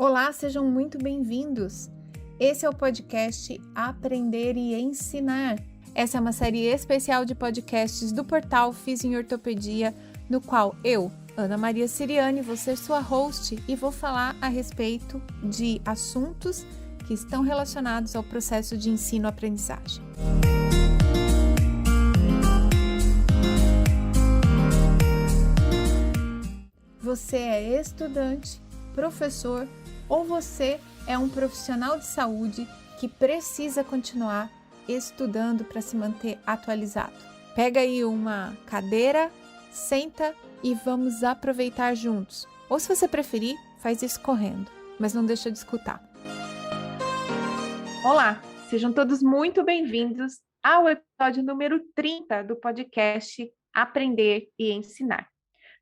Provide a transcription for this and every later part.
Olá, sejam muito bem-vindos! Esse é o podcast Aprender e Ensinar. Essa é uma série especial de podcasts do portal Fiz em Ortopedia, no qual eu, Ana Maria Siriani, vou ser sua host e vou falar a respeito de assuntos que estão relacionados ao processo de ensino-aprendizagem. Você é estudante, professor ou você é um profissional de saúde que precisa continuar estudando para se manter atualizado. Pega aí uma cadeira, senta e vamos aproveitar juntos. Ou se você preferir, faz isso correndo, mas não deixa de escutar. Olá, sejam todos muito bem-vindos ao episódio número 30 do podcast Aprender e Ensinar.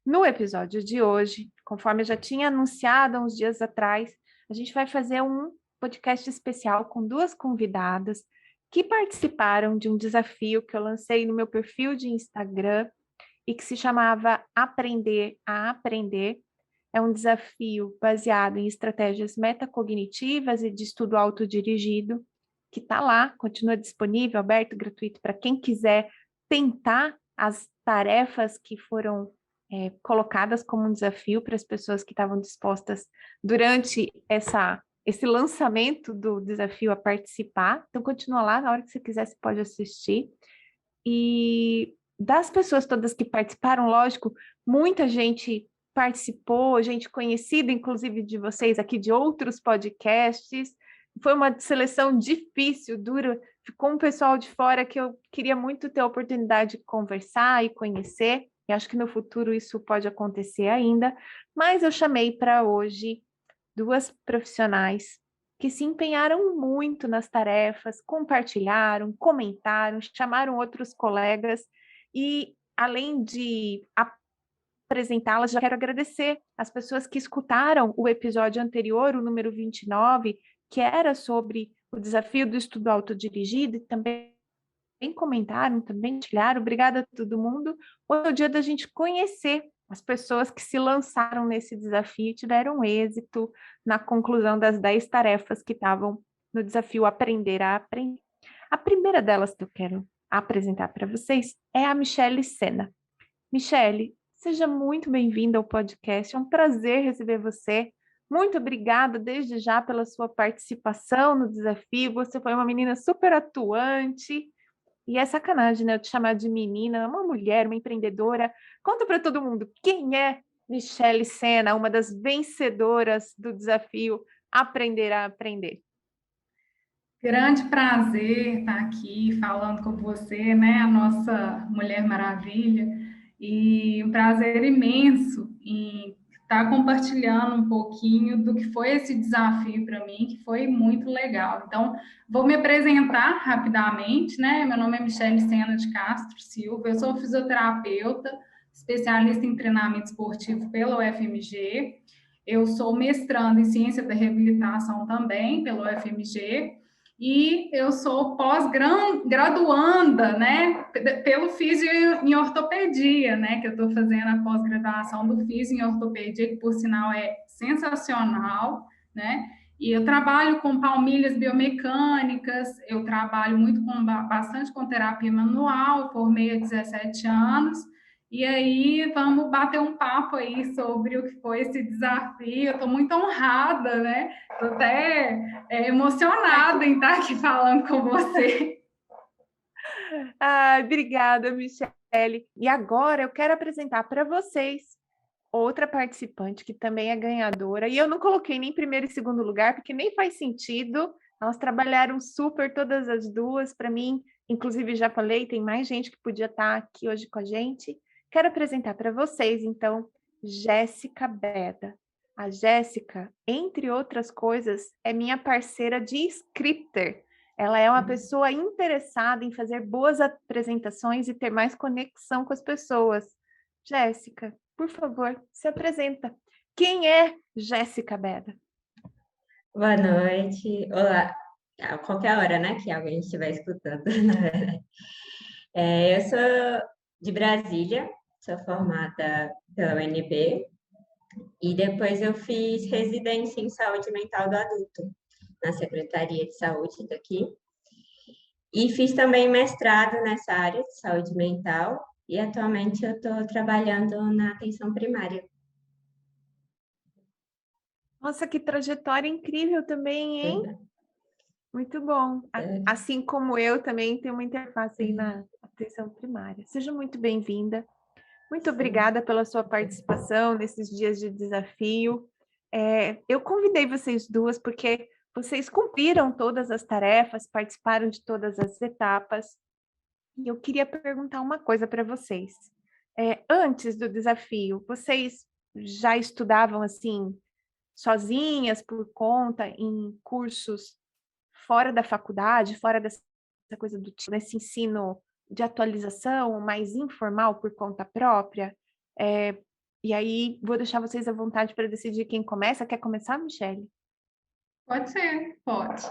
No episódio de hoje, conforme eu já tinha anunciado há uns dias atrás, a gente vai fazer um podcast especial com duas convidadas que participaram de um desafio que eu lancei no meu perfil de Instagram e que se chamava Aprender a Aprender. É um desafio baseado em estratégias metacognitivas e de estudo autodirigido, que está lá, continua disponível, aberto, gratuito para quem quiser tentar as tarefas que foram colocadas como um desafio para as pessoas que estavam dispostas durante esse lançamento do desafio a participar. Então, continua lá, na hora que você quiser, você pode assistir. E das pessoas todas que participaram, lógico, muita gente participou, gente conhecida, inclusive de vocês aqui, de outros podcasts. Foi uma seleção difícil, dura. Ficou um pessoal de fora que eu queria muito ter a oportunidade de conversar e conhecer. E acho que no futuro isso pode acontecer ainda. Mas eu chamei para hoje duas profissionais que se empenharam muito nas tarefas, compartilharam, comentaram, chamaram outros colegas e, além de apresentá-las, já quero agradecer as pessoas que escutaram o episódio anterior, o número 29, que era sobre o desafio do estudo autodirigido, e também comentaram, também compartilharam. Obrigada a todo mundo. Hoje é o dia da gente conhecer as pessoas que se lançaram nesse desafio e tiveram êxito na conclusão das 10 tarefas que estavam no desafio Aprender a Aprender. A primeira delas que eu quero apresentar para vocês é a Michele Sena. Michele, seja muito bem-vinda ao podcast, é um prazer receber você. Muito obrigada desde já pela sua participação no desafio, você foi uma menina super atuante, e é sacanagem, né? Eu te chamar de menina, uma mulher, uma empreendedora. Conta para todo mundo, quem é Michele Sena, uma das vencedoras do desafio Aprender a Aprender? Grande prazer estar aqui falando com você, né? A nossa Mulher Maravilha. E um prazer imenso em estar compartilhando um pouquinho do que foi esse desafio para mim, que foi muito legal. Então, vou me apresentar rapidamente, né? Meu nome é Michele Sena de Castro Silva, eu sou fisioterapeuta, especialista em treinamento esportivo pela UFMG. Eu sou mestranda em ciência da reabilitação também pela UFMG. E eu sou pós-graduanda, né, pelo Fisio em Ortopedia, né, que eu estou fazendo a pós-graduação do Fisio em Ortopedia, que por sinal é sensacional, né, e eu trabalho com palmilhas biomecânicas, eu trabalho muito bastante com terapia manual, formei há 17 anos, e aí vamos bater um papo aí sobre o que foi esse desafio. Eu estou muito honrada, né? Estou até emocionada em estar aqui falando com você. Obrigada, Michele. E agora eu quero apresentar para vocês outra participante que também é ganhadora. E eu não coloquei nem primeiro e segundo lugar, porque nem faz sentido. Elas trabalharam super, todas as duas, para mim. Inclusive, já falei, tem mais gente que podia estar aqui hoje com a gente. Quero apresentar para vocês, então, Jéssica Beda. A Jéssica, entre outras coisas, é minha parceira de scripter. Ela é uma pessoa interessada em fazer boas apresentações e ter mais conexão com as pessoas. Jéssica, por favor, se apresenta. Quem é Jéssica Beda? Boa noite. Olá. A qualquer hora, né, que alguém estiver escutando, na verdade. Eu sou de Brasília, sou formada pela UNB, E depois eu fiz residência em saúde mental do adulto, na Secretaria de Saúde daqui. E fiz também mestrado nessa área de saúde mental. E atualmente eu estou trabalhando na atenção primária. Nossa, que trajetória incrível também, hein? Muito bom. Assim como eu também tenho uma interface aí na atenção primária. Seja muito bem-vinda. Muito obrigada pela sua participação nesses dias de desafio. Eu convidei vocês duas porque vocês cumpriram todas as tarefas, participaram de todas as etapas. E eu queria perguntar uma coisa para vocês. Antes do desafio, vocês já estudavam assim, sozinhas, por conta, em cursos fora da faculdade, fora dessa coisa do tipo, nesse ensino de atualização mais informal por conta própria? É, e aí, vou deixar vocês à vontade para decidir quem começa. Quer começar, Michele? Pode ser, pode.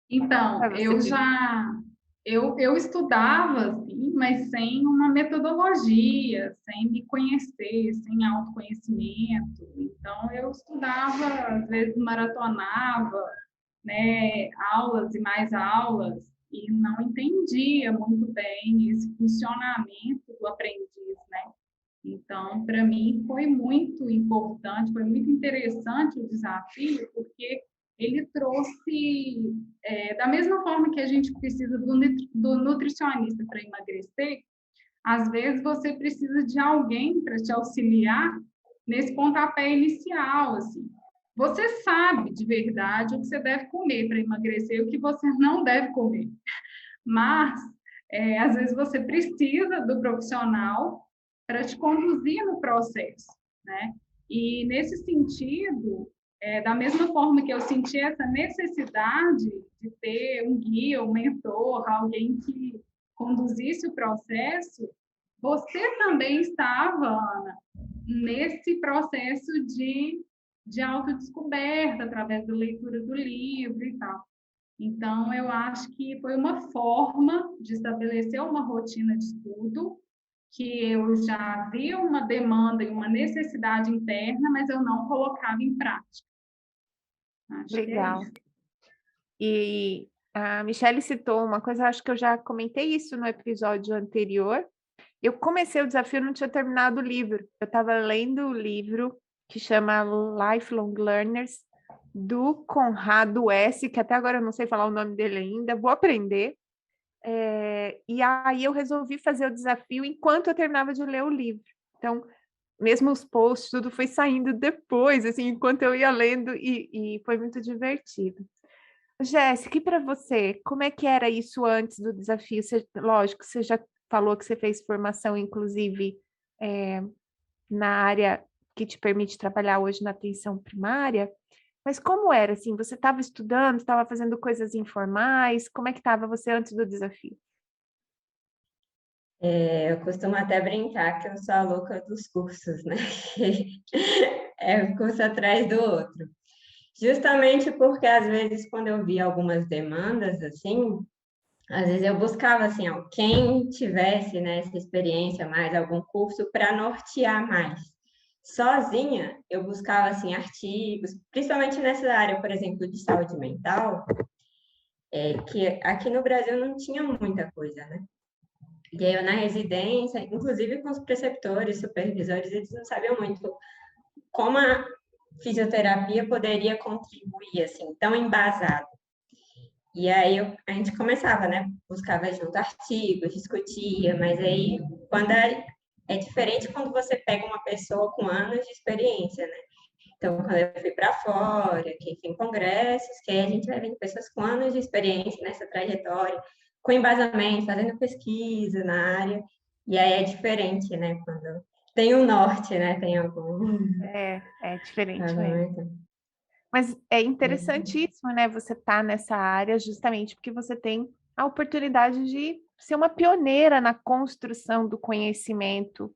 Então, Vai você primeiro. eu estudava, assim, mas sem uma metodologia, sem me conhecer, sem autoconhecimento. Então, eu estudava, às vezes maratonava, né, aulas e mais aulas, e não entendia muito bem esse funcionamento do aprendiz, né? Então, para mim, foi muito importante, foi muito interessante o desafio, porque ele trouxe, da mesma forma que a gente precisa do nutricionista para emagrecer, às vezes você precisa de alguém para te auxiliar nesse pontapé inicial, assim. Você sabe de verdade o que você deve comer para emagrecer e o que você não deve comer, mas às vezes você precisa do profissional para te conduzir no processo, né? E nesse sentido, da mesma forma que eu senti essa necessidade de ter um guia, um mentor, alguém que conduzisse o processo, você também estava, Ana, nesse processo de autodescoberta, através da leitura do livro e tal. Então, eu acho que foi uma forma de estabelecer uma rotina de estudo, que eu já havia uma demanda e uma necessidade interna, mas eu não colocava em prática. Acho que é Legal. isso. E a Michele citou uma coisa, acho que eu já comentei isso no episódio anterior. Eu comecei o desafio, não tinha terminado o livro. Eu estava lendo o livro que chama Lifelong Learners, do Conrado S., que até agora eu não sei falar o nome dele ainda, vou aprender. E aí eu resolvi fazer o desafio enquanto eu terminava de ler o livro. Então, mesmo os posts, tudo foi saindo depois, assim, enquanto eu ia lendo, e foi muito divertido. Jéssica, e para você, como é que era isso antes do desafio? Lógico, você já falou que você fez formação, inclusive, na área que te permite trabalhar hoje na atenção primária, mas como era, assim, você estava estudando, estava fazendo coisas informais, como é que estava você antes do desafio? Eu costumo até brincar que eu sou a louca dos cursos, né? É um curso atrás do outro. Justamente porque, às vezes, quando eu via algumas demandas, assim, às vezes eu buscava, assim, quem tivesse, né, essa experiência mais, algum curso para nortear mais. Sozinha, eu buscava, assim, artigos, principalmente nessa área, por exemplo, de saúde mental, que aqui no Brasil não tinha muita coisa, né? E aí eu na residência, inclusive com os preceptores, supervisores, eles não sabiam muito como a fisioterapia poderia contribuir, assim, tão embasado. E aí a gente começava, né? Buscava junto artigos, discutia, mas aí quando é diferente quando você pega uma pessoa com anos de experiência, né? Então, quando eu fui para fora, que em congressos, que aí a gente vai vendo pessoas com anos de experiência nessa trajetória, com embasamento, fazendo pesquisa na área, e aí é diferente, né? Quando tem um norte, né? Tem algum. É diferente mesmo. Mas é interessantíssimo, né? Você tá nessa área justamente porque você tem a oportunidade de ser uma pioneira na construção do conhecimento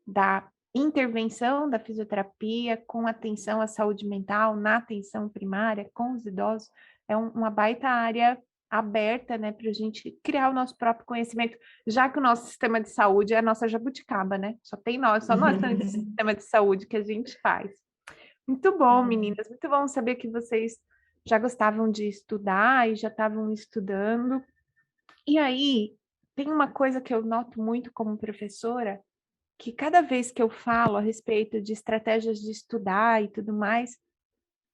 da intervenção da fisioterapia com atenção à saúde mental, na atenção primária, com os idosos. É uma baita área aberta, né, para a gente criar o nosso próprio conhecimento, já que o nosso sistema de saúde é a nossa jabuticaba, né? Só nós temos esse sistema de saúde que a gente faz. Muito bom, meninas, muito bom saber que vocês já gostavam de estudar e já estavam estudando. E aí, tem uma coisa que eu noto muito como professora, que cada vez que eu falo a respeito de estratégias de estudar e tudo mais,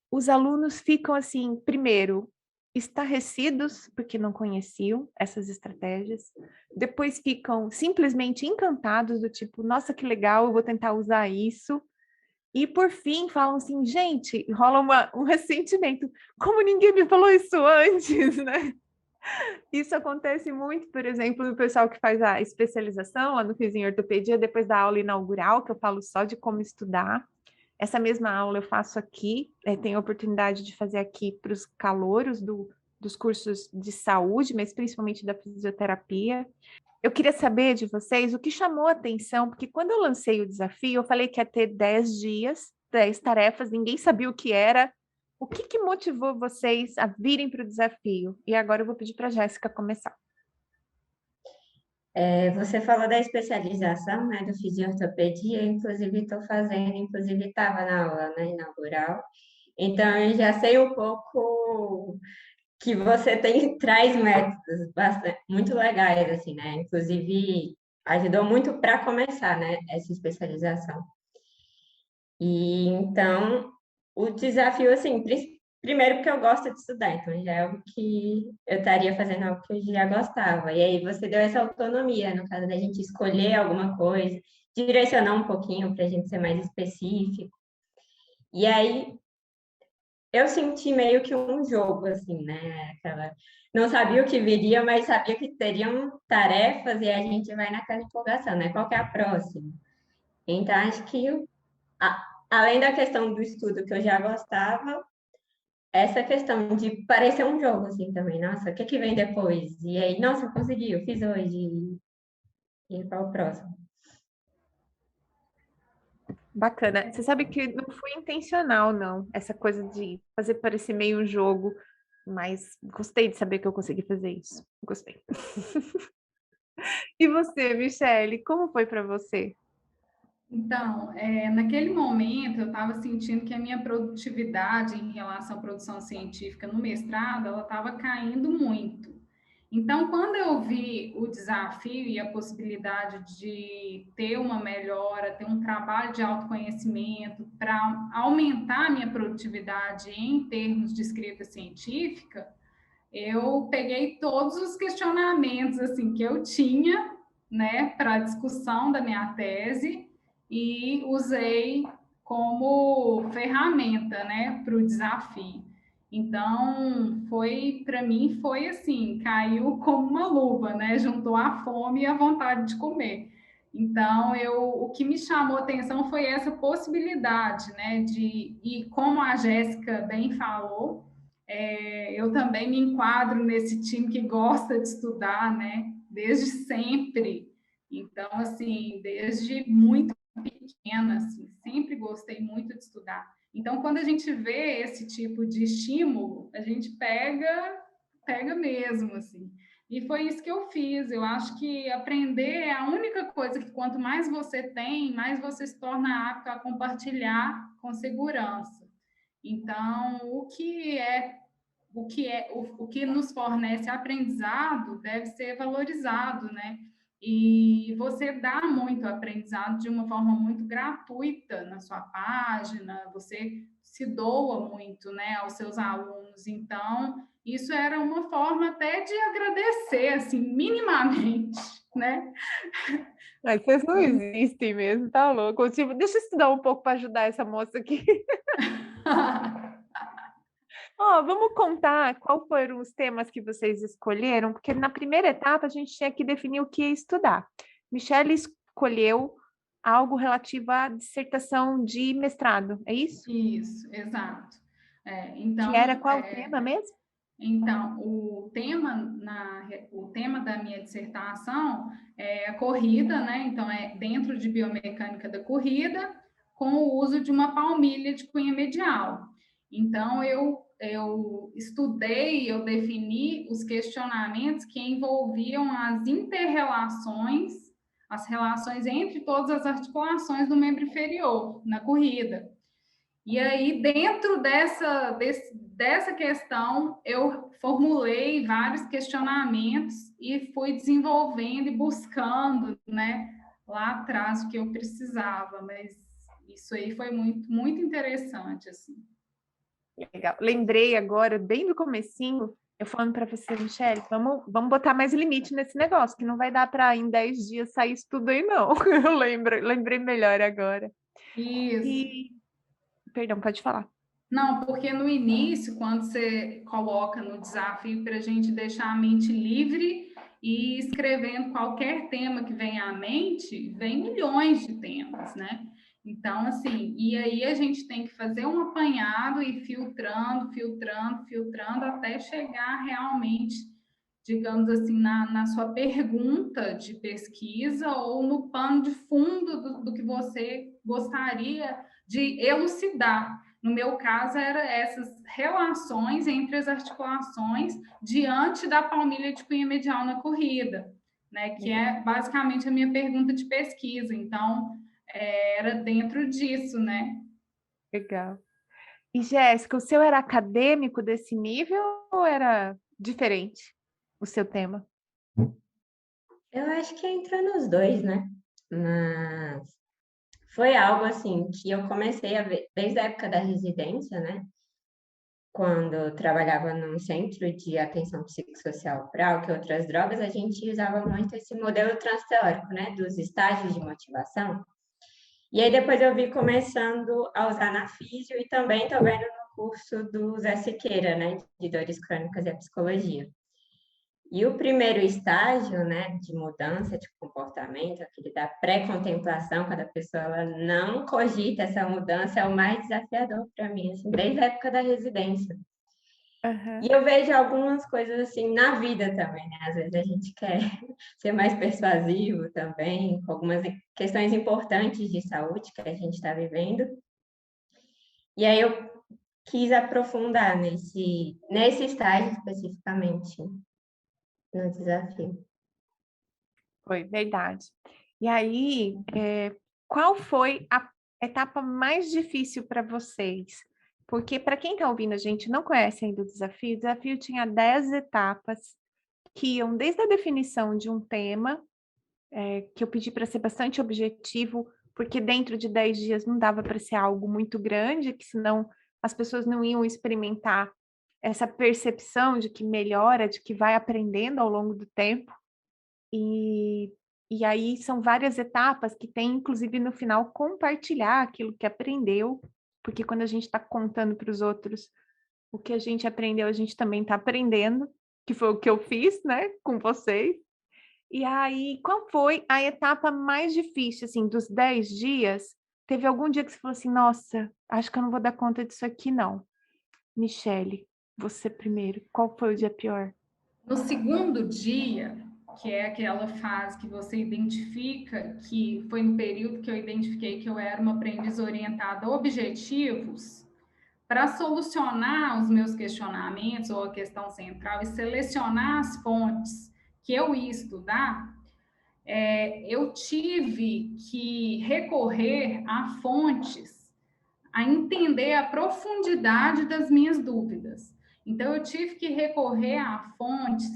os alunos ficam assim, primeiro, estarrecidos porque não conheciam essas estratégias, depois ficam simplesmente encantados do tipo, nossa, que legal, eu vou tentar usar isso. E por fim falam assim, gente, rola um ressentimento, como ninguém me falou isso antes, né? Isso acontece muito, por exemplo, no pessoal que faz a especialização lá no FIS em ortopedia, depois da aula inaugural, que eu falo só de como estudar. Essa mesma aula eu faço aqui, tenho a oportunidade de fazer aqui para os calouros dos cursos de saúde, mas principalmente da fisioterapia. Eu queria saber de vocês o que chamou a atenção, porque quando eu lancei o desafio, eu falei que ia ter 10 dias, 10 tarefas, ninguém sabia o que era. O que motivou vocês a virem para o desafio? E agora eu vou pedir para a Jéssica começar. Você falou da especialização, né, do fisiortopedia, inclusive estou fazendo, inclusive estava na aula, né, inaugural, então eu já sei um pouco que você traz métodos bastante, muito legais, assim, né, inclusive ajudou muito para começar, né, essa especialização. E então, o desafio, assim, primeiro porque eu gosto de estudar, então já é algo que eu estaria fazendo algo que eu já gostava. E aí você deu essa autonomia, no caso da gente escolher alguma coisa, direcionar um pouquinho para a gente ser mais específico. E aí eu senti meio que um jogo, assim, né? Não sabia o que viria, mas sabia que teriam tarefas e a gente vai naquela empolgação, né? Qual que é a próxima? Então, acho que além da questão do estudo que eu já gostava, essa questão de parecer um jogo, assim, também. Nossa, o que que vem depois? E aí, nossa, eu consegui, eu fiz hoje. E para o próximo. Bacana. Você sabe que não foi intencional, não, essa coisa de fazer parecer meio um jogo, mas gostei de saber que eu consegui fazer isso. Gostei. E você, Michele, como foi para você? Então, naquele momento, eu estava sentindo que a minha produtividade em relação à produção científica no mestrado, ela estava caindo muito. Então, quando eu vi o desafio e a possibilidade de ter uma melhora, ter um trabalho de autoconhecimento para aumentar a minha produtividade em termos de escrita científica, eu peguei todos os questionamentos assim que eu tinha, né, para a discussão da minha tese e usei como ferramenta, né, para o desafio. Então, para mim, foi assim, caiu como uma luva, né? Juntou a fome e a vontade de comer. Então, o que me chamou a atenção foi essa possibilidade, né? E como a Jéssica bem falou, eu também me enquadro nesse time que gosta de estudar, né? Desde sempre. Então, assim, desde muito pequena, assim, sempre gostei muito de estudar. Então, quando a gente vê esse tipo de estímulo, a gente pega mesmo, assim. E foi isso que eu fiz. Eu acho que aprender é a única coisa que quanto mais você tem, mais você se torna apto a compartilhar com segurança. Então, o que nos fornece aprendizado deve ser valorizado, né? E você dá muito aprendizado de uma forma muito gratuita na sua página, você se doa muito, né, aos seus alunos. Então, isso era uma forma até de agradecer, assim, minimamente, né? Mas vocês não existem mesmo, tá louco? Tipo, deixa eu estudar um pouco para ajudar essa moça aqui. Ó, vamos contar qual foram os temas que vocês escolheram, porque na primeira etapa a gente tinha que definir o que ia estudar. Michelle escolheu algo relativo à dissertação de mestrado, é isso? Isso, exato. Que era Então, qual o tema mesmo? Então, o tema da minha dissertação é a corrida, né? Então, é dentro de biomecânica da corrida, com o uso de uma palmilha de cunha medial. Então, eu estudei, eu defini os questionamentos que envolviam as interrelações, as relações entre todas as articulações do membro inferior na corrida. E aí, dentro dessa questão, eu formulei vários questionamentos e fui desenvolvendo e buscando, né, lá atrás o que eu precisava, mas isso aí foi muito, muito interessante, assim. Legal. Lembrei agora, bem do comecinho, eu falando para você, Michele, vamos botar mais limite nesse negócio, que não vai dar para em 10 dias sair isso tudo aí, não. Eu lembrei melhor agora. Isso. Perdão, pode falar. Não, porque no início, quando você coloca no desafio para a gente deixar a mente livre e escrevendo qualquer tema que venha à mente, vem milhões de temas, né? Então, assim, e aí a gente tem que fazer um apanhado e filtrando, até chegar realmente, digamos assim, na sua pergunta de pesquisa ou no pano de fundo do que você gostaria de elucidar. No meu caso, eram essas relações entre as articulações diante da palmilha de cunha medial na corrida, né? Que é basicamente a minha pergunta de pesquisa. Então, era dentro disso, né? Legal. E, Jéssica, o seu era acadêmico desse nível ou era diferente o seu tema? Eu acho que entra nos dois, né? Mas foi algo assim que eu comecei a ver desde a época da residência, né? Quando eu trabalhava num centro de atenção psicossocial para álcool e outras drogas, a gente usava muito esse modelo transteórico, né? Dos estágios de motivação. E aí depois eu vi começando a usar na físio e também estou vendo no curso do Zé Siqueira, né? De dores crônicas e a psicologia. E o primeiro estágio, né, de mudança de comportamento, aquele da pré-contemplação, quando a pessoa ela não cogita essa mudança, é o mais desafiador para mim, assim, desde a época da residência. Uhum. E eu vejo algumas coisas assim na vida também, né? Às vezes a gente quer ser mais persuasivo também, com algumas questões importantes de saúde que a gente está vivendo. E aí eu quis aprofundar nesse estágio especificamente no desafio. Foi, verdade. E aí, qual foi a etapa mais difícil para vocês? Porque para quem está ouvindo a gente e não conhece ainda o desafio tinha 10 etapas que iam desde a definição de um tema, que eu pedi para ser bastante objetivo, porque dentro de 10 dias não dava para ser algo muito grande, que senão as pessoas não iam experimentar essa percepção de que melhora, de que vai aprendendo ao longo do tempo. E, e aí são várias etapas que tem, inclusive, no final, compartilhar aquilo que aprendeu, porque quando a gente está contando para os outros o que a gente aprendeu, a gente também está aprendendo, que foi o que eu fiz, né, com vocês. E aí, qual foi a etapa mais difícil, assim, dos 10 dias? Teve algum dia que você falou assim, nossa, acho que eu não vou dar conta disso aqui, não. Michele, você primeiro, qual foi o dia pior? No segundo dia, que é aquela fase que você identifica, que foi no período que eu identifiquei que eu era uma aprendiz orientada a objetivos, para solucionar os meus questionamentos ou a questão central e selecionar as fontes que eu ia estudar, eu tive que recorrer a fontes, a entender a profundidade das minhas dúvidas. Então, eu tive que recorrer a fontes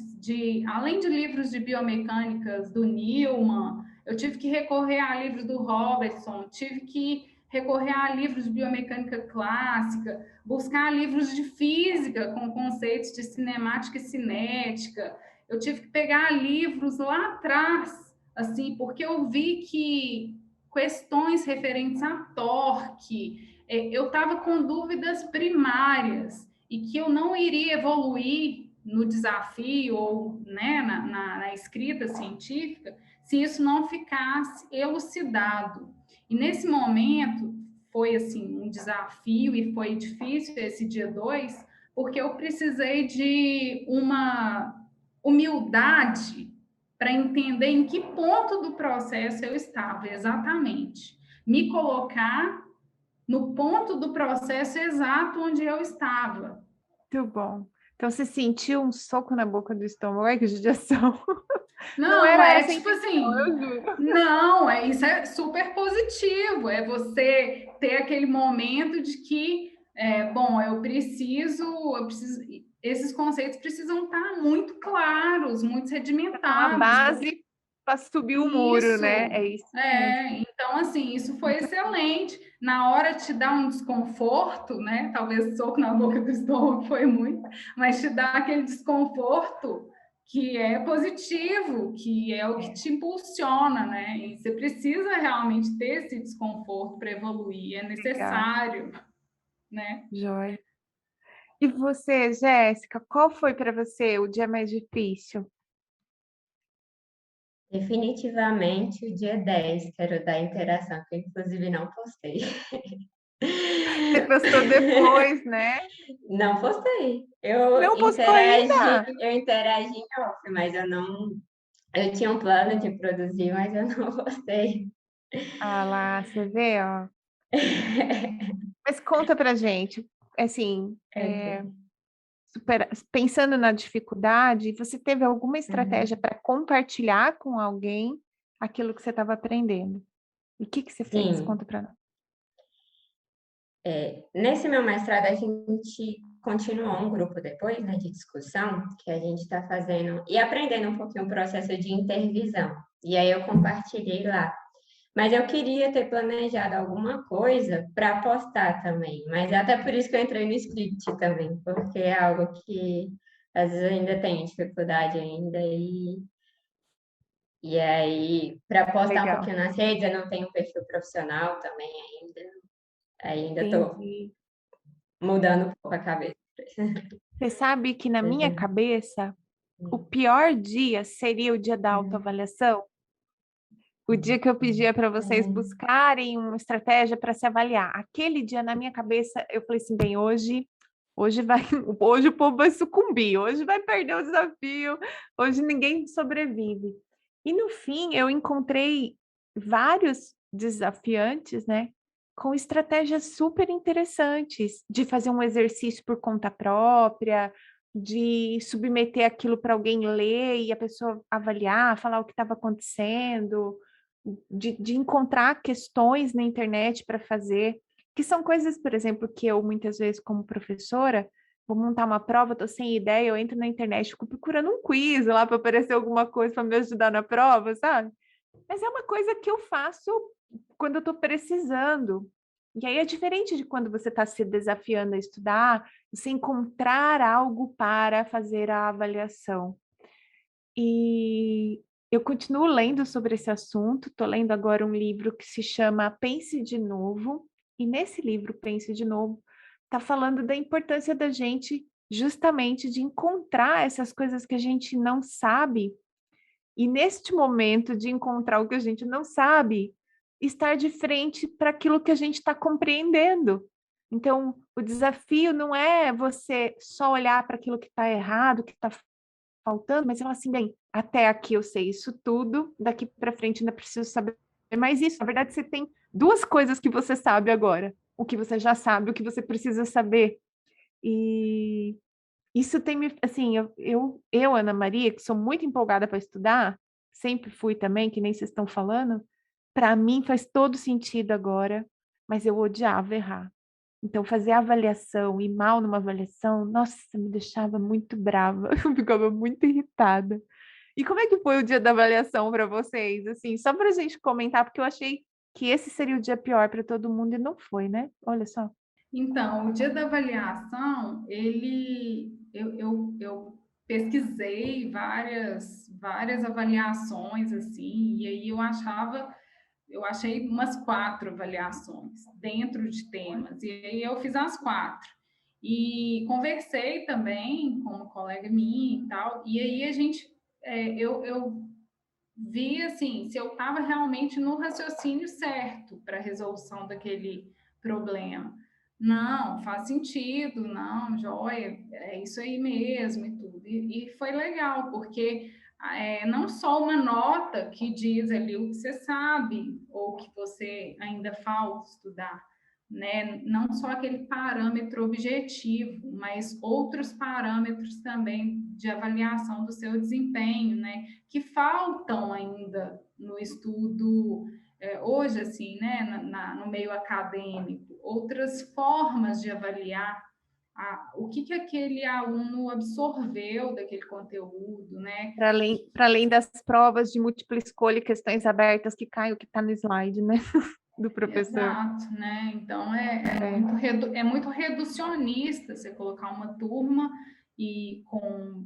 além de livros de biomecânicas do Newman, eu tive que recorrer a livros do Robertson, tive que recorrer a livros de biomecânica clássica, buscar livros de física com conceitos de cinemática e cinética. Eu tive que pegar livros lá atrás, assim, porque eu vi que questões referentes a torque, eu estava com dúvidas primárias e que eu não iria evoluir no desafio ou, né, na escrita científica se isso não ficasse elucidado. E nesse momento foi assim um desafio e foi difícil esse dia 2, porque eu precisei de uma humildade para entender em que ponto do processo eu estava exatamente. Me colocar no ponto do processo exato onde eu estava. Muito bom. Então, você sentiu um soco na boca do estômago? Ai, que judiação. Não Não, era é essa a tipo intenção, eu assim, juro. não, isso é super positivo, é você ter aquele momento de que, bom, eu preciso, esses conceitos precisam estar muito claros, muito Então, a sedimentados, porque base para subir o muro, né? isso, É isso mesmo. então assim, isso foi excelente. Na hora te dá um desconforto, né? Talvez soco na boca do estômago foi muito, mas te dá aquele desconforto que é positivo, que é o que te impulsiona, né? E você precisa realmente ter esse desconforto para evoluir, é Legal, necessário, né? joia. E você, Jéssica, qual foi para você o dia mais difícil? Definitivamente o dia 10, que era o da interação, que eu inclusive não postei. Você postou depois, né? Não postei. Eu Não postou interagi, ainda? eu interagi em off, mas eu não. Eu tinha um plano de produzir, mas eu não postei. Ah lá, você vê, ó. Mas conta pra gente, assim, Ok. pensando na dificuldade, você teve alguma estratégia Uhum. para compartilhar com alguém aquilo que você estava aprendendo? E o que que você fez? Sim, Conta para nós. nesse meu mestrado a gente continuou um grupo depois, né, de discussão, que a gente está fazendo e aprendendo um pouquinho o processo de intervisão. E aí eu compartilhei lá. Mas eu queria ter planejado alguma coisa para postar também. Mas até por isso que eu entrei no script também, porque é algo que às vezes eu ainda tenho dificuldade ainda e aí para postar um Legal, pouquinho nas redes, eu não tenho perfil profissional também ainda. Ainda estou entendi. mudando um pouco a cabeça. Você sabe que na minha Uhum. cabeça, o pior dia seria o dia da Uhum. autoavaliação? O dia que eu pedia para vocês Uhum. buscarem uma estratégia para se avaliar. Aquele dia na minha cabeça, eu falei assim, bem, hoje vai, hoje o povo vai sucumbir, hoje vai perder o desafio, hoje ninguém sobrevive. E no fim, eu encontrei vários desafiantes, né, com estratégias super interessantes de fazer um exercício por conta própria, de submeter aquilo para alguém ler e a pessoa avaliar, falar o que estava acontecendo, de encontrar questões na internet para fazer, que são coisas, por exemplo, que eu muitas vezes, como professora, vou montar uma prova, estou sem ideia, eu entro na internet, fico procurando um quiz lá para aparecer alguma coisa para me ajudar na prova, sabe? Mas é uma coisa que eu faço quando eu estou precisando. E aí é diferente de quando você está se desafiando a estudar, você encontrar algo para fazer a avaliação. E eu continuo lendo sobre esse assunto, estou lendo agora um livro que se chama Pense de Novo, e nesse livro, Pense de Novo, está falando da importância da gente justamente de encontrar essas coisas que a gente não sabe, e neste momento de encontrar o que a gente não sabe, estar de frente para aquilo que a gente está compreendendo. Então, o desafio não é você só olhar para aquilo que está errado, que está faltando, mas ela assim, bem, até aqui eu sei isso tudo, daqui para frente ainda preciso saber mais isso. Na verdade, você tem duas coisas que você sabe agora, o que você já sabe, o que você precisa saber. E isso tem me, assim, Ana Maria, que sou muito empolgada para estudar, sempre fui também, que nem vocês estão falando, para mim faz todo sentido agora, mas eu odiava errar. Então, fazer avaliação, ir mal numa avaliação, nossa, me deixava muito brava, eu ficava muito irritada. E como é que foi o dia da avaliação para vocês? Assim, só para a gente comentar, porque eu achei que esse seria o dia pior para todo mundo e não foi, né? Olha só. Então, o dia da avaliação, eu pesquisei várias avaliações, assim, e aí eu achei umas 4 avaliações dentro de temas, e aí eu fiz as 4. E conversei também com uma colega minha e tal, e aí eu vi, assim, se eu estava realmente no raciocínio certo para a resolução daquele problema. Não, faz sentido, não, joia, é isso aí mesmo e tudo. E foi legal, porque não só uma nota que diz ali o que você sabe ou que você ainda falta estudar, né? Não só aquele parâmetro objetivo, mas outros parâmetros também de avaliação do seu desempenho, né? Que faltam ainda no estudo hoje, assim, né? No meio acadêmico, outras formas de avaliar o que aquele aluno absorveu daquele conteúdo, né? Para além das provas de múltipla escolha e questões abertas que caem o que está no slide, né? Do professor. Exato, né? Então é muito reducionista você colocar uma turma e com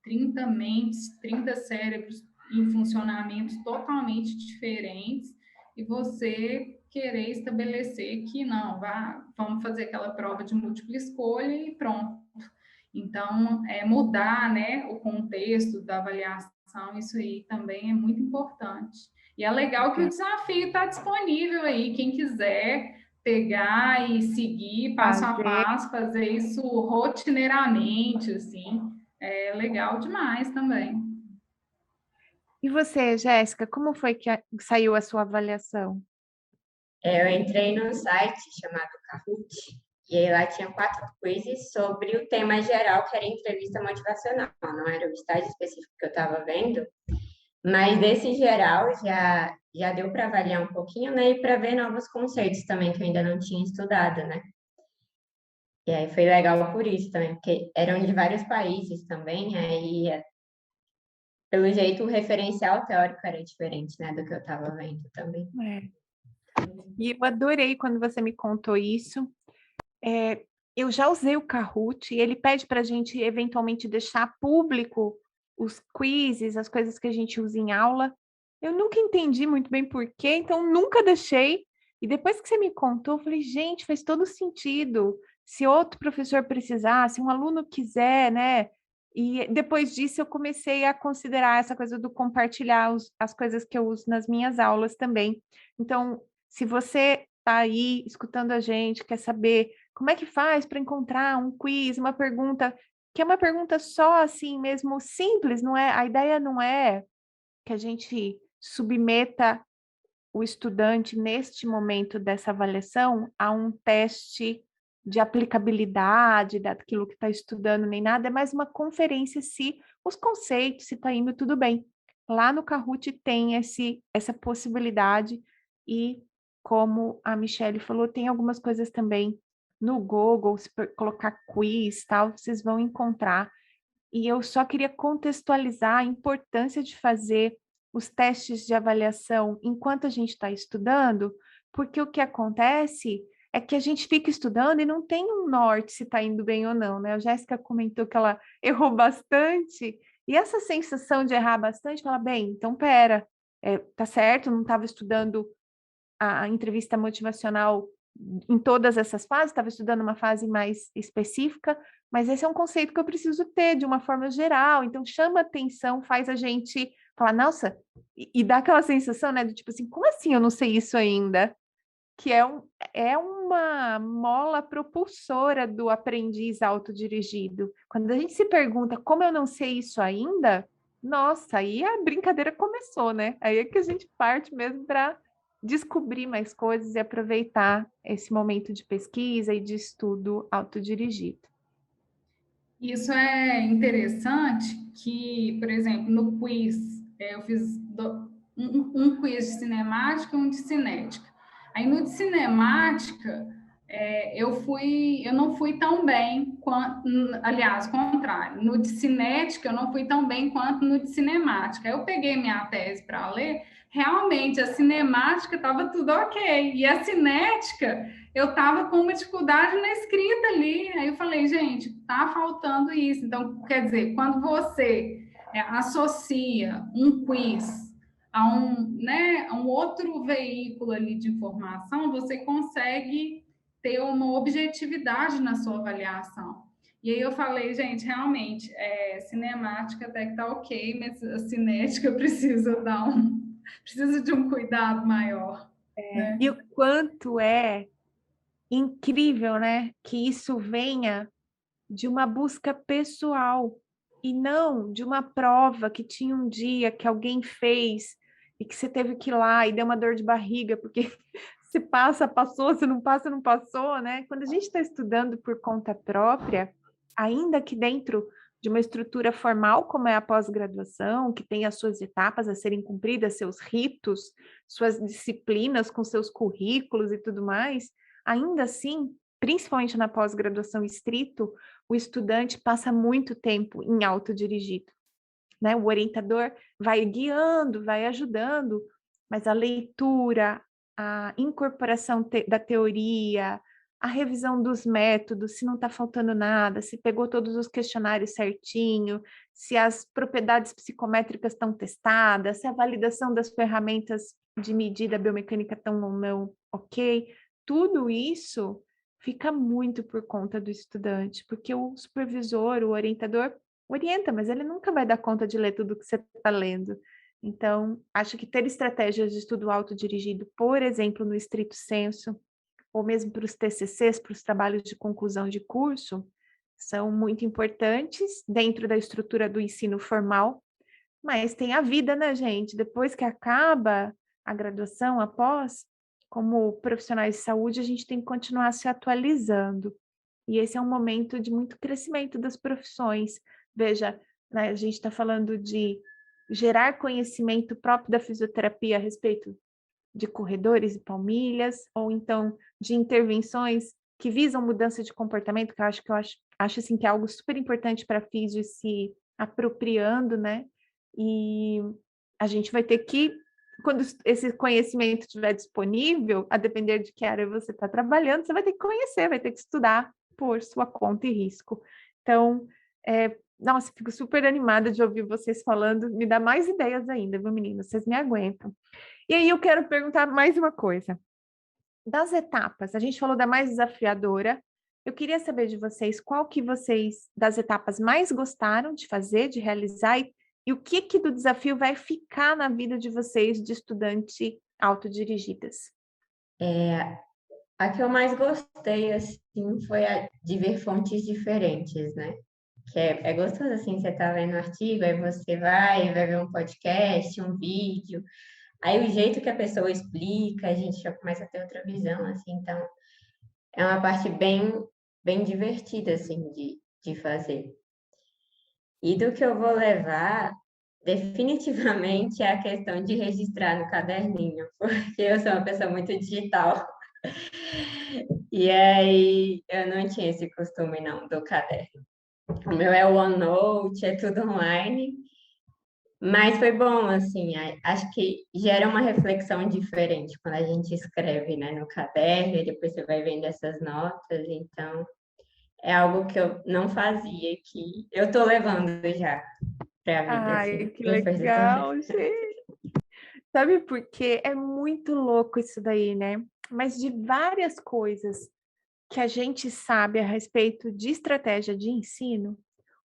30 mentes, 30 cérebros em funcionamentos totalmente diferentes e você querer estabelecer que não, vamos fazer aquela prova de múltipla escolha e pronto. Então, mudar, né, o contexto da avaliação, isso aí também é muito importante. E é legal que o desafio está disponível aí, quem quiser pegar e seguir passo a passo, fazer isso rotineiramente, assim, é legal demais também. E você, Jéssica, como foi que saiu a sua avaliação? Eu entrei num site chamado Kahoot, e aí lá tinha 4 quizzes sobre o tema geral, que era entrevista motivacional. Não era o estágio específico que eu estava vendo, mas desse geral já deu para avaliar um pouquinho, né? E para ver novos conceitos também, que eu ainda não tinha estudado, né? E aí foi legal por isso também, porque eram de vários países também, aí pelo jeito o referencial teórico era diferente, né, do que eu estava vendo também. E eu adorei quando você me contou isso. Eu já usei o Kahoot e ele pede para a gente eventualmente deixar público os quizzes, as coisas que a gente usa em aula. Eu nunca entendi muito bem por quê, então nunca deixei. E depois que você me contou, eu falei, gente, faz todo sentido. Se outro professor precisar, se um aluno quiser, né? E depois disso eu comecei a considerar essa coisa do compartilhar as coisas que eu uso nas minhas aulas também. Então, se você está aí escutando a gente, quer saber como é que faz para encontrar um quiz, uma pergunta, que é uma pergunta só assim mesmo simples, não é? A ideia não é que a gente submeta o estudante neste momento dessa avaliação a um teste de aplicabilidade daquilo que está estudando, nem nada, é mais uma conferência se os conceitos, se está indo tudo bem. Lá no Kahoot tem essa possibilidade e, como a Michelle falou, tem algumas coisas também no Google, se colocar quiz, tal, vocês vão encontrar. E eu só queria contextualizar a importância de fazer os testes de avaliação enquanto a gente está estudando, porque o que acontece é que a gente fica estudando e não tem um norte se está indo bem ou não, né? A Jéssica comentou que ela errou bastante, e essa sensação de errar bastante, fala, bem, então pera, tá certo, não estava estudando a entrevista motivacional em todas essas fases, estava estudando uma fase mais específica, mas esse é um conceito que eu preciso ter de uma forma geral, então chama atenção, faz a gente falar, nossa, e dá aquela sensação, né, do tipo assim, como assim eu não sei isso ainda? Que é uma mola propulsora do aprendiz autodirigido. Quando a gente se pergunta como eu não sei isso ainda, nossa, aí a brincadeira começou, né? Aí é que a gente parte mesmo para descobrir mais coisas e aproveitar esse momento de pesquisa e de estudo autodirigido. Isso é interessante que, por exemplo, no quiz, eu fiz um quiz de cinemática e um de cinética. Aí no de cinemática, eu não fui tão bem quanto, aliás, contrário, no de cinética eu não fui tão bem quanto no de cinemática. Aí eu peguei minha tese para ler, realmente a cinemática estava tudo ok, e a cinética eu estava com uma dificuldade na escrita ali. Aí eu falei, gente, tá faltando isso. Então, quer dizer, quando você associa um quiz a um outro veículo ali de informação, você consegue ter uma objetividade na sua avaliação. E aí eu falei, gente, realmente, cinemática até que tá ok, mas a cinética precisa precisa de um cuidado maior. Né? E o quanto é incrível, né, que isso venha de uma busca pessoal e não de uma prova que tinha um dia que alguém fez e que você teve que ir lá e deu uma dor de barriga porque se passa, passou, se não passa, não passou, né? Quando a gente está estudando por conta própria, ainda que dentro de uma estrutura formal, como é a pós-graduação, que tem as suas etapas a serem cumpridas, seus ritos, suas disciplinas com seus currículos e tudo mais, ainda assim, principalmente na pós-graduação estrito, o estudante passa muito tempo em autodirigido, né? O orientador vai guiando, vai ajudando, mas a leitura, a incorporação da teoria, a revisão dos métodos, se não está faltando nada, se pegou todos os questionários certinho, se as propriedades psicométricas estão testadas, se a validação das ferramentas de medida biomecânica estão ou não ok, tudo isso fica muito por conta do estudante, porque o supervisor, o orientador, orienta, mas ele nunca vai dar conta de ler tudo que você está lendo. Então, acho que ter estratégias de estudo autodirigido, por exemplo, no estrito sensu, ou mesmo para os TCCs, para os trabalhos de conclusão de curso, são muito importantes dentro da estrutura do ensino formal, mas tem a vida, né, gente? Depois que acaba a graduação, após, como profissionais de saúde, a gente tem que continuar se atualizando. E esse é um momento de muito crescimento das profissões. Veja, né, a gente está falando de gerar conhecimento próprio da fisioterapia a respeito de corredores e palmilhas, ou então de intervenções que visam mudança de comportamento, que eu acho assim, que é algo super importante para a físio se apropriando, né? E a gente vai ter que, quando esse conhecimento estiver disponível, a depender de que área você está trabalhando, você vai ter que conhecer, vai ter que estudar por sua conta e risco. Então, nossa, fico super animada de ouvir vocês falando, me dá mais ideias ainda, viu, meninas? Vocês me aguentam. E aí eu quero perguntar mais uma coisa. Das etapas, a gente falou da mais desafiadora. Eu queria saber de vocês qual que vocês, das etapas, mais gostaram de fazer, de realizar, e o que do desafio vai ficar na vida de vocês de estudante autodirigidas. A que eu mais gostei, assim, foi a de ver fontes diferentes, né? Que é gostoso, assim, você tá lendo um artigo, aí você vai ver um podcast, um vídeo, aí o jeito que a pessoa explica, a gente já começa a ter outra visão, assim, então é uma parte bem divertida, assim, de fazer. E do que eu vou levar, definitivamente, é a questão de registrar no caderninho, porque eu sou uma pessoa muito digital. E aí eu não tinha esse costume, não, do caderno. O meu é o OneNote, é tudo online. Mas foi bom, assim, acho que gera uma reflexão diferente quando a gente escreve, né, no caderno, e depois você vai vendo essas notas, então é algo que eu não fazia, que eu tô levando já para a vida, Ai, assim, que depois legal, gente! Sabe por quê? É muito louco isso daí, né? Mas de várias coisas que a gente sabe a respeito de estratégia de ensino,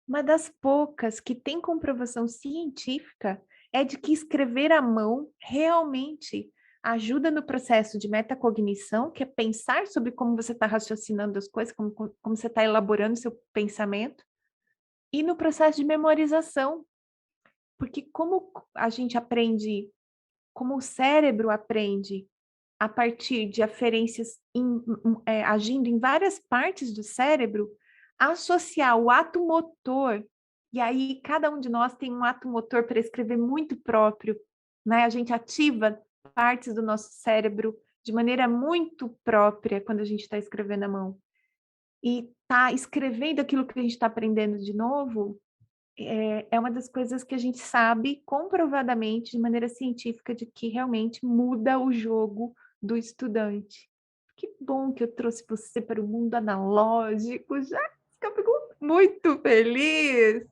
uma das poucas que tem comprovação científica é de que escrever à mão realmente ajuda no processo de metacognição, que é pensar sobre como você está raciocinando as coisas, como você está elaborando seu pensamento, e no processo de memorização, porque como a gente aprende, como o cérebro aprende a partir de aferências agindo em várias partes do cérebro, associar o ato motor, e aí cada um de nós tem um ato motor para escrever muito próprio, né? A gente ativa partes do nosso cérebro de maneira muito própria quando a gente está escrevendo à mão. E tá escrevendo aquilo que a gente está aprendendo de novo, é uma das coisas que a gente sabe comprovadamente, de maneira científica, de que realmente muda o jogo do estudante. Que bom que eu trouxe você para o mundo analógico, já fico muito feliz.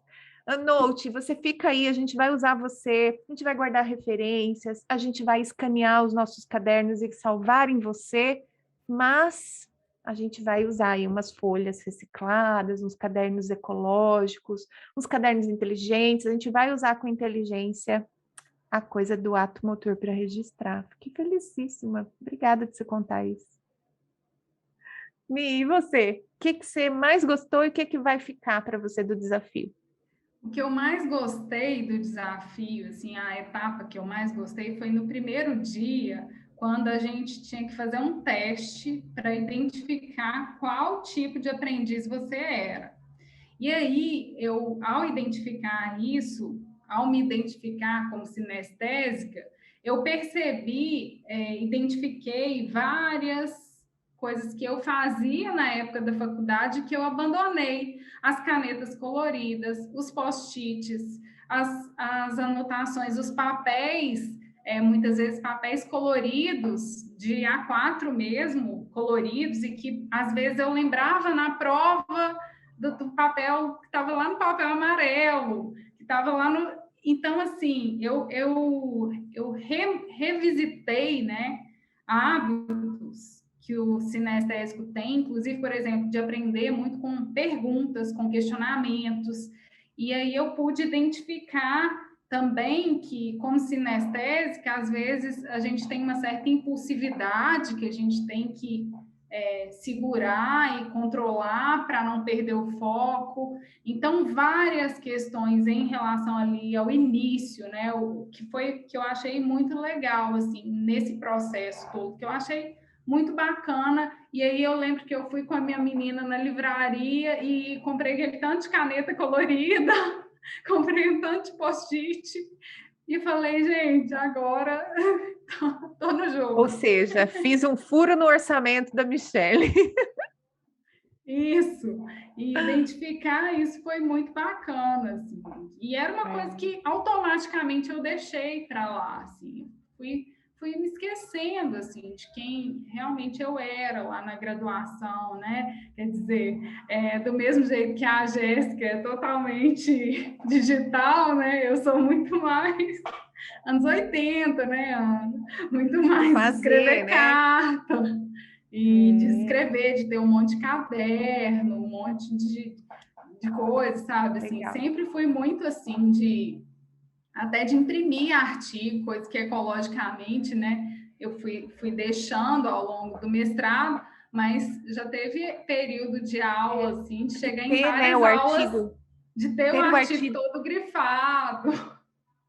Anote, você fica aí, a gente vai usar você, a gente vai guardar referências, a gente vai escanear os nossos cadernos e salvar em você, mas a gente vai usar aí umas folhas recicladas, uns cadernos ecológicos, uns cadernos inteligentes, a gente vai usar com inteligência a coisa do ato motor para registrar. Fiquei felicíssima. Obrigada de você contar isso. Mi, e você? O que você mais gostou e o que vai ficar para você do desafio? O que eu mais gostei do desafio, assim, a etapa que eu mais gostei foi no primeiro dia, quando a gente tinha que fazer um teste para identificar qual tipo de aprendiz você era. E aí, eu, ao identificar isso, ao me identificar como sinestésica, eu percebi, identifiquei várias coisas que eu fazia na época da faculdade que eu abandonei. As canetas coloridas, os post-its, as anotações, os papéis, muitas vezes papéis coloridos, de A4 mesmo, coloridos, e que às vezes eu lembrava na prova do papel que estava lá no papel amarelo, que estava lá no. Então, assim, eu revisitei, né, hábitos que o sinestésico tem, inclusive, por exemplo, de aprender muito com perguntas, com questionamentos, e aí eu pude identificar também que, como sinestésica, às vezes a gente tem uma certa impulsividade que a gente tem que segurar e controlar para não perder o foco. Então, várias questões em relação ali ao início, né? O que foi que eu achei muito legal, assim, nesse processo todo, que eu achei muito bacana. E aí eu lembro que eu fui com a minha menina na livraria e comprei aquele tanto de caneta colorida, comprei um tanto de post-it e falei, gente, agora tô no jogo. Ou seja, fiz um furo no orçamento da Michelle. Isso, e identificar isso foi muito bacana, assim. E era uma coisa que automaticamente eu deixei para lá, assim. Fui me esquecendo, assim, de quem realmente eu era lá na graduação, né? Quer dizer, do mesmo jeito que a Jéssica é totalmente digital, né? Eu sou muito mais anos 80, né, Ana? Muito mais de escrever, né? Carta e de escrever, de ter um monte de caderno, um monte de coisa, sabe? Assim, sempre fui muito assim até de imprimir artigo, coisa que ecologicamente, né? Eu fui deixando ao longo do mestrado, mas já teve período de aula, assim, de chegar em várias aulas, de ter o artigo todo grifado.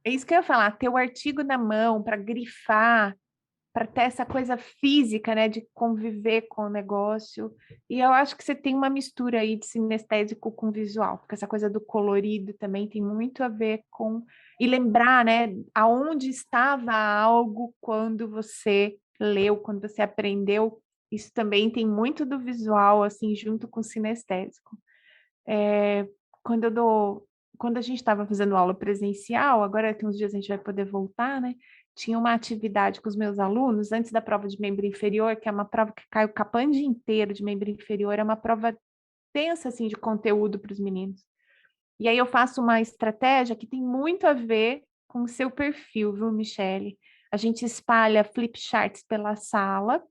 É isso que eu ia falar, ter o artigo na mão para grifar, para ter essa coisa física, né, de conviver com o negócio. E eu acho que você tem uma mistura aí de sinestésico com visual, porque essa coisa do colorido também tem muito a ver com e lembrar, né, aonde estava algo quando você leu, quando você aprendeu. Isso também tem muito do visual, assim, junto com o sinestésico. Quando eu dou, quando a gente estava fazendo aula presencial, agora tem uns dias a gente vai poder voltar, né? Tinha uma atividade com os meus alunos antes da prova de membro inferior, que é uma prova que cai o capande inteiro de membro inferior, é uma prova tensa assim de conteúdo para os meninos. E aí eu faço uma estratégia que tem muito a ver com o seu perfil, viu, Michele? A gente espalha flip charts pela sala.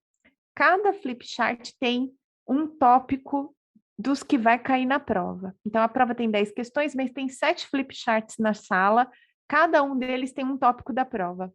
Cada flip chart tem um tópico dos que vai cair na prova. Então, a prova tem 10 questões, mas tem 7 flip charts na sala. Cada um deles tem um tópico da prova.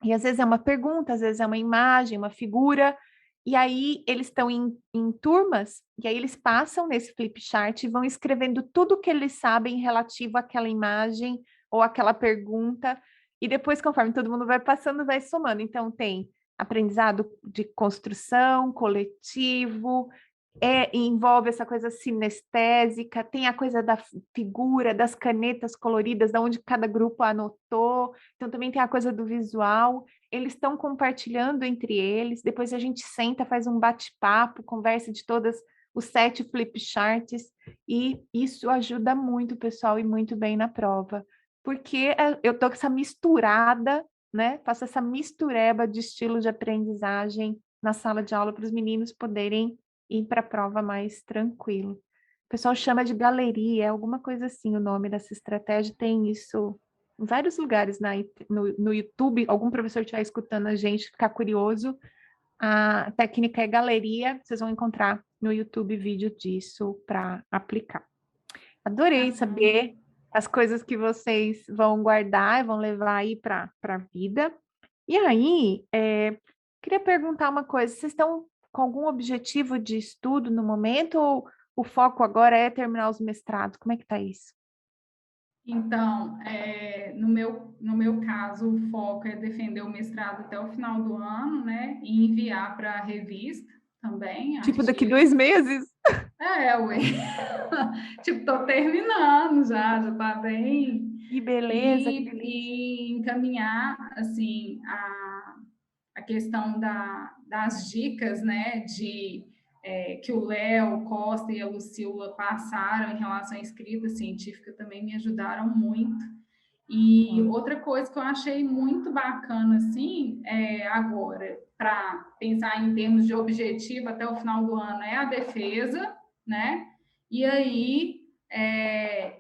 E às vezes é uma pergunta, às vezes é uma imagem, uma figura. E aí eles estão em turmas, e aí eles passam nesse flip chart e vão escrevendo tudo o que eles sabem relativo àquela imagem ou àquela pergunta. E depois, conforme todo mundo vai passando, vai somando. Então, tem aprendizado de construção, coletivo, envolve essa coisa sinestésica, tem a coisa da figura, das canetas coloridas, da onde cada grupo anotou, então também tem a coisa do visual, eles estão compartilhando entre eles, depois a gente senta, faz um bate-papo, conversa de todas os 7 flip charts, e isso ajuda muito o pessoal a ir muito bem na prova, porque eu tô com essa misturada, né? Faço essa mistureba de estilo de aprendizagem na sala de aula para os meninos poderem ir para a prova mais tranquilo. O pessoal chama de galeria, alguma coisa assim, o nome dessa estratégia tem isso em vários lugares no YouTube. Algum professor estiver escutando a gente, ficar curioso, a técnica é galeria, vocês vão encontrar no YouTube vídeo disso para aplicar. Adorei saber as coisas que vocês vão guardar e vão levar aí para a vida. E aí, queria perguntar uma coisa, vocês estão com algum objetivo de estudo no momento ou o foco agora é terminar os mestrados? Como é que está isso? Então, no meu caso, o foco é defender o mestrado até o final do ano, né? E enviar para a revista também, Tipo, daqui artigos. 2 meses? Ué. Tipo, tô terminando já tá bem. Que beleza, que delícia. E encaminhar, assim, a questão das dicas, né, que o Léo Costa e a Lucila passaram em relação à escrita científica também me ajudaram muito. E outra coisa que eu achei muito bacana, assim, agora, para pensar em termos de objetivo até o final do ano, é a defesa, né? E aí,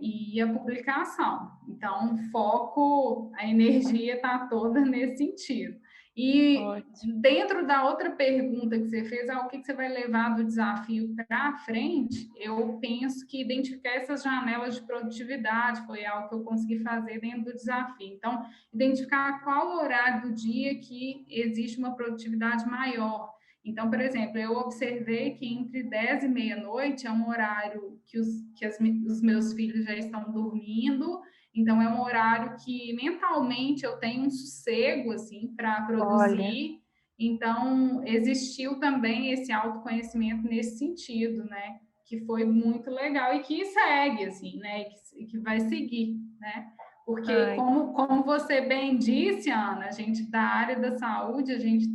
e a publicação. Então, foco, a energia está toda nesse sentido. E Ótimo. dentro da outra pergunta que você fez, o que você vai levar do desafio para frente, eu penso que identificar essas janelas de produtividade foi algo que eu consegui fazer dentro do desafio. Então, identificar qual o horário do dia que existe uma produtividade maior. Então, por exemplo, eu observei que entre 10 e meia-noite é um horário que os meus filhos já estão dormindo, então é um horário que mentalmente eu tenho um sossego assim para produzir. Olha. Então, existiu também esse autoconhecimento nesse sentido, né? Que foi muito legal e que segue, assim, né? E que vai seguir, né? Porque, como você bem disse, Ana, a gente da área da saúde, a gente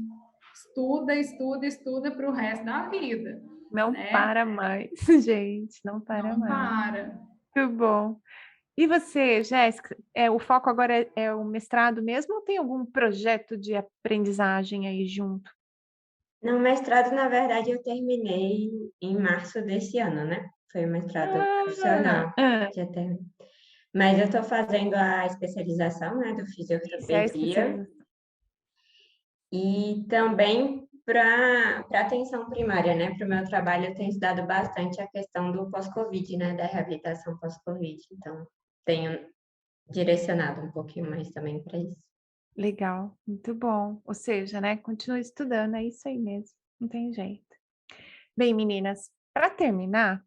estuda para o resto da vida. Não né? para mais, gente, não para Não mais. para. Muito bom. E você, Jéssica, o foco agora é o mestrado mesmo ou tem algum projeto de aprendizagem aí junto? No mestrado, na verdade, eu terminei em março desse ano, né? Foi um mestrado profissional. Ah, Já terminei. Mas eu estou fazendo a especialização, né, do isso é a fisioortopedia especialização. e também para atenção primária, né? Para o meu trabalho, eu tenho estudado bastante a questão do pós-Covid, né? Da reabilitação pós-Covid. Então, tenho direcionado um pouquinho mais também para isso. Legal, muito bom. Ou seja, né, continue estudando, é isso aí mesmo, não tem jeito. Bem, meninas, para terminar,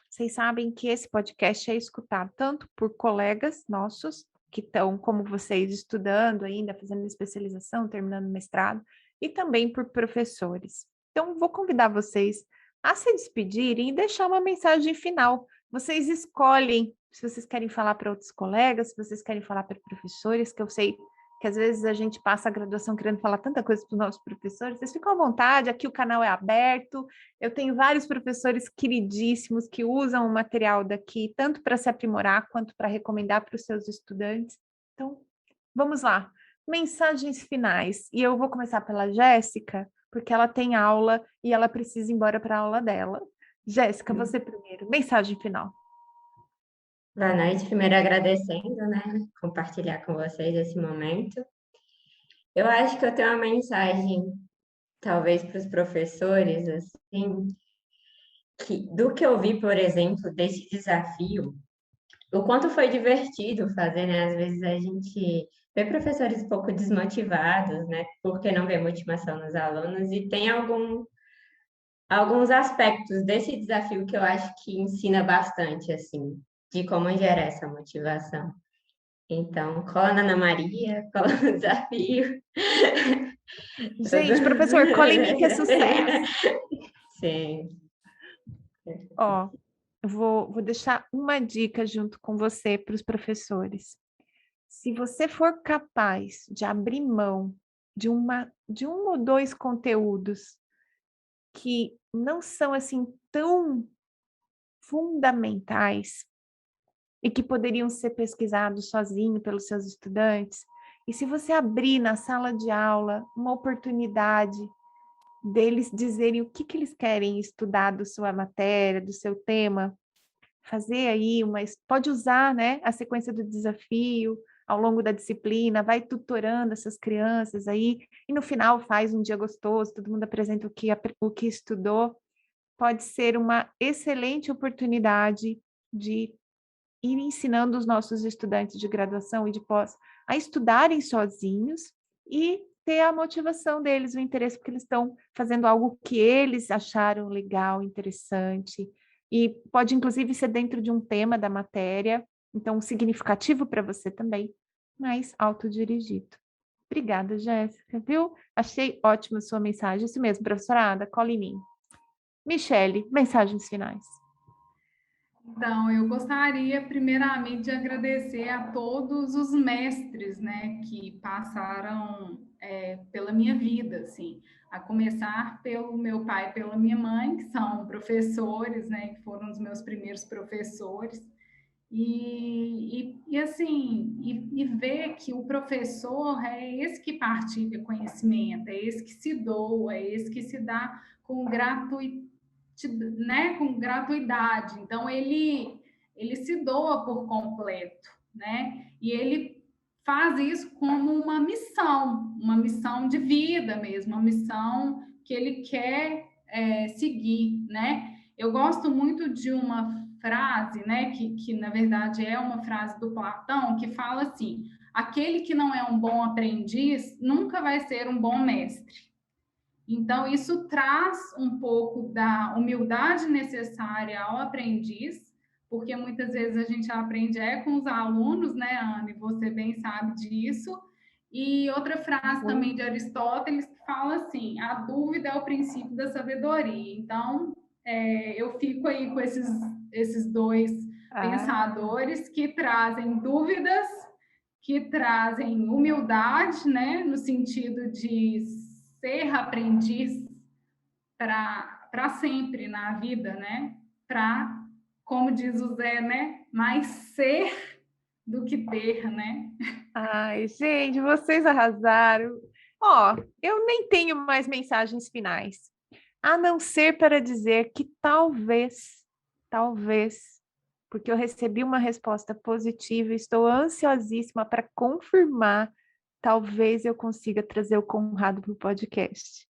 vocês sabem que esse podcast é escutado tanto por colegas nossos, que estão, como vocês, estudando ainda, fazendo especialização, terminando o mestrado, e também por professores. Então, vou convidar vocês a se despedirem e deixar uma mensagem final. Vocês escolhem se vocês querem falar para outros colegas, se vocês querem falar para professores, que eu sei que às vezes a gente passa a graduação querendo falar tanta coisa para os nossos professores. Vocês ficam à vontade, aqui o canal é aberto. Eu tenho vários professores queridíssimos que usam o material daqui, tanto para se aprimorar quanto para recomendar para os seus estudantes. Então, vamos lá. Mensagens finais. E eu vou começar pela Jéssica, porque ela tem aula e ela precisa ir embora para a aula dela. Jéssica, você primeiro. Mensagem final. Boa noite, primeiro agradecendo, né? Compartilhar com vocês esse momento. Eu acho que eu tenho uma mensagem, talvez para os professores, assim, do que eu vi, por exemplo, desse desafio, o quanto foi divertido fazer, né? Às vezes a gente vê professores um pouco desmotivados, né? Porque não vê motivação nos alunos, e tem alguns aspectos desse desafio que eu acho que ensina bastante, assim, de como gerar essa motivação. Então, cola na Ana Maria, cola no desafio. Gente, professor, cola em mim que é sucesso. Sim. Ó, vou deixar uma dica junto com você para os professores. Se você for capaz de abrir mão de um ou dois conteúdos que não são assim tão fundamentais e que poderiam ser pesquisados sozinho pelos seus estudantes, e se você abrir na sala de aula uma oportunidade deles dizerem o que eles querem estudar da sua matéria, do seu tema, fazer aí pode usar, né, a sequência do desafio ao longo da disciplina, vai tutorando essas crianças aí, e no final faz um dia gostoso, todo mundo apresenta o que estudou, pode ser uma excelente oportunidade de ir ensinando os nossos estudantes de graduação e de pós a estudarem sozinhos e ter a motivação deles, o interesse, porque eles estão fazendo algo que eles acharam legal, interessante, e pode inclusive ser dentro de um tema da matéria, Então, significativo para você também, mas autodirigido. Obrigada, Jéssica, viu? Achei ótima a sua mensagem. Isso mesmo, professora Ada, cola em mim. Michele, mensagens finais. Então, eu gostaria, primeiramente, de agradecer a todos os mestres, né, que passaram pela minha vida, assim, a começar pelo meu pai e pela minha mãe, que são professores, né, que foram os meus primeiros professores, e ver que o professor é esse que partilha conhecimento, é esse que se doa, é esse que se dá com gratuidade, né, com gratuidade. Então ele se doa por completo, né? E ele faz isso como uma missão de vida mesmo, uma missão que ele quer seguir, né? Eu gosto muito de uma frase, né, que na verdade é uma frase do Platão, que fala assim: aquele que não é um bom aprendiz nunca vai ser um bom mestre. Então, isso traz um pouco da humildade necessária ao aprendiz, porque muitas vezes a gente aprende com os alunos, né, Ana? E você bem sabe disso. E outra frase também de Aristóteles que fala assim: a dúvida é o princípio da sabedoria. Então, eu fico aí com esses dois pensadores que trazem dúvidas, que trazem humildade, né, no sentido de ser aprendiz para sempre na vida, né? Para, como diz o Zé, né? Mais ser do que ter, né? Ai, gente, vocês arrasaram. Ó, eu nem tenho mais mensagens finais, a não ser para dizer que talvez, porque eu recebi uma resposta positiva e estou ansiosíssima para confirmar, talvez eu consiga trazer o Conrado para o podcast,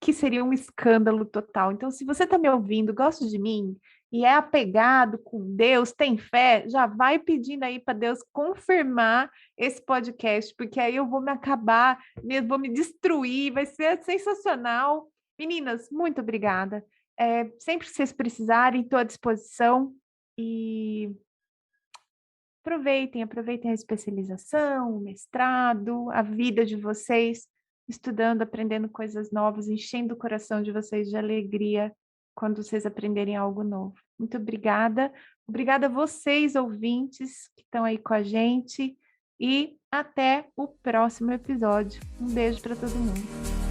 que seria um escândalo total. Então, se você está me ouvindo, gosta de mim e é apegado com Deus, tem fé, já vai pedindo aí para Deus confirmar esse podcast, porque aí eu vou me acabar, vou me destruir, vai ser sensacional. Meninas, muito obrigada. Sempre que vocês precisarem, estou à disposição e aproveitem a especialização, o mestrado, a vida de vocês, estudando, aprendendo coisas novas, enchendo o coração de vocês de alegria quando vocês aprenderem algo novo. Muito obrigada. Obrigada a vocês, ouvintes, que estão aí com a gente. E até o próximo episódio. Um beijo para todo mundo.